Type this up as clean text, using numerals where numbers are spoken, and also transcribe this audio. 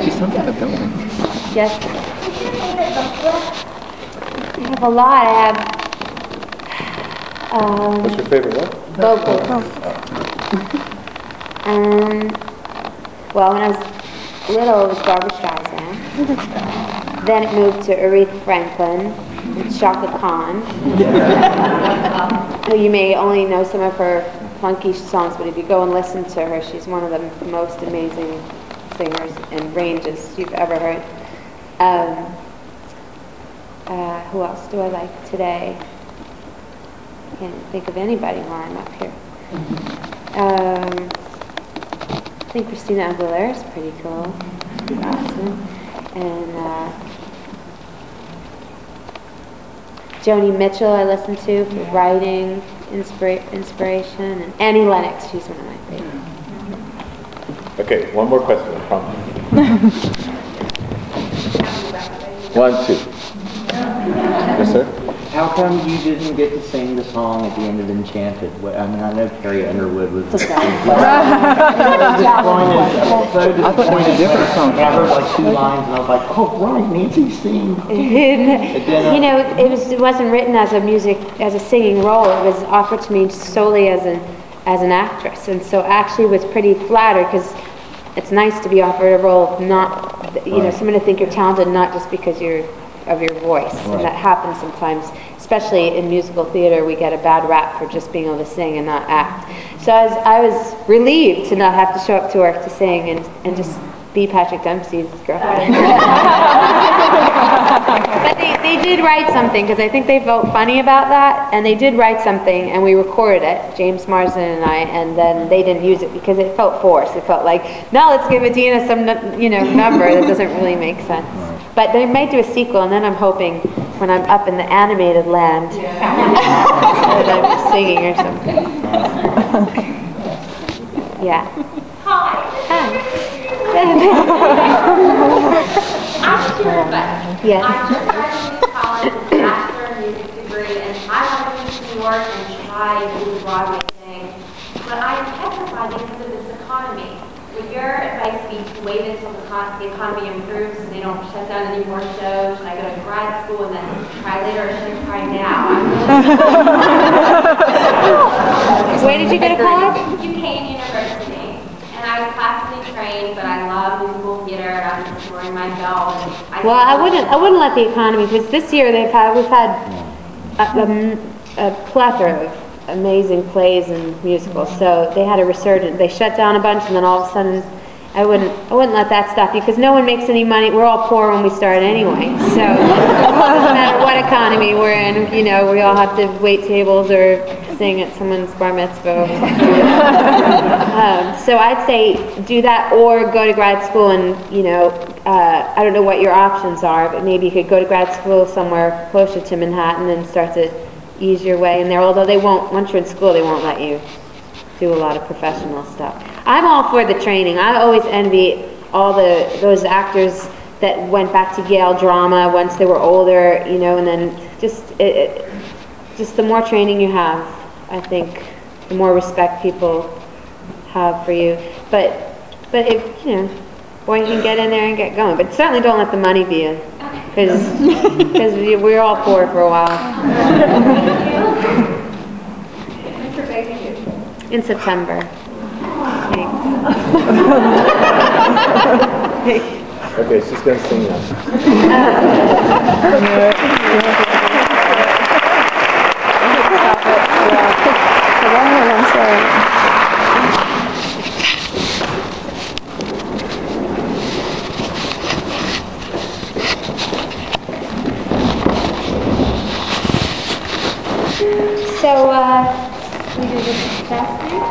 She's some kind of building. Yes. I have a lot. I have. What's your favorite one? Vocals. Well, when I was little, it was Barbra Streisand. Then it moved to Aretha Franklin and Shaka Khan. Who you may only know some of her funky songs, but if you go and listen to her, she's one of the most amazing singers and ranges you've ever heard. Who else do I like today? I can't think of anybody while I'm up here. I think Christina Aguilera is pretty cool. She's awesome. And Joni Mitchell I listen to for writing, inspiration. And Annie Lennox, she's one of my favorites. Okay, one more question, I promise. 1, 2. Yes, sir? How come you didn't get to sing the song at the end of Enchanted? I mean, I know Carrie Underwood was I thought it was a different song. I heard like 2 lines and I was like, oh right, Nancy sings. You know, it wasn't written as a singing role. It was offered to me solely as an actress, and so actually was pretty flattered because it's nice to be offered a role, not someone to think you're talented, not just because of your voice, and that happens sometimes, especially in musical theater. We get a bad rap for just being able to sing and not act. So I was relieved to not have to show up to work to sing and just be Patrick Dempsey's girlfriend. But they did write something, because I think they felt funny about that, and they did write something, and we recorded it, James Marsden and I, and then they didn't use it because it felt forced. It felt like, now let's give Adina some number that doesn't really make sense. But they might do a sequel, and then I'm hoping when I'm up in the animated land that I'm singing or something. Yeah. Hi. I'm Kira Beck. Yes. I just graduated college with a Bachelor of Music degree, and I want to move to New York and try and do the Broadway thing. But I'm petrified because of this economy. Would your advice be to wait until the economy improves so they don't shut down any more shows? Should I go to grad school and then try later, or should I try now? Where did you go to college? Duquesne University. And I was classically trained, but I love musical theater, and I'm just wearing my belt. Well, I wouldn't let the economy, because this year we've had a plethora of amazing plays and musicals. So they had a resurgence. They shut down a bunch, and then all of a sudden, I wouldn't let that stop you, because no one makes any money. We're all poor when we start anyway. So no matter what economy we're in, we all have to wait tables or sing at someone's bar mitzvah. So I'd say do that, or go to grad school, and I don't know what your options are, but maybe you could go to grad school somewhere closer to Manhattan and start to ease your way in there. Although they won't, once you're in school, they won't let you do a lot of professional stuff. I'm all for the training. I always envy all those actors that went back to Yale drama once they were older, and then just the more training you have, I think, the more respect people have for you. But if boy, you can get in there and get going. But certainly don't let the money be in, because we're all poor for a while. When's your baby due? In September. Thanks. Okay, she's going to sing now. So, we do this fast now?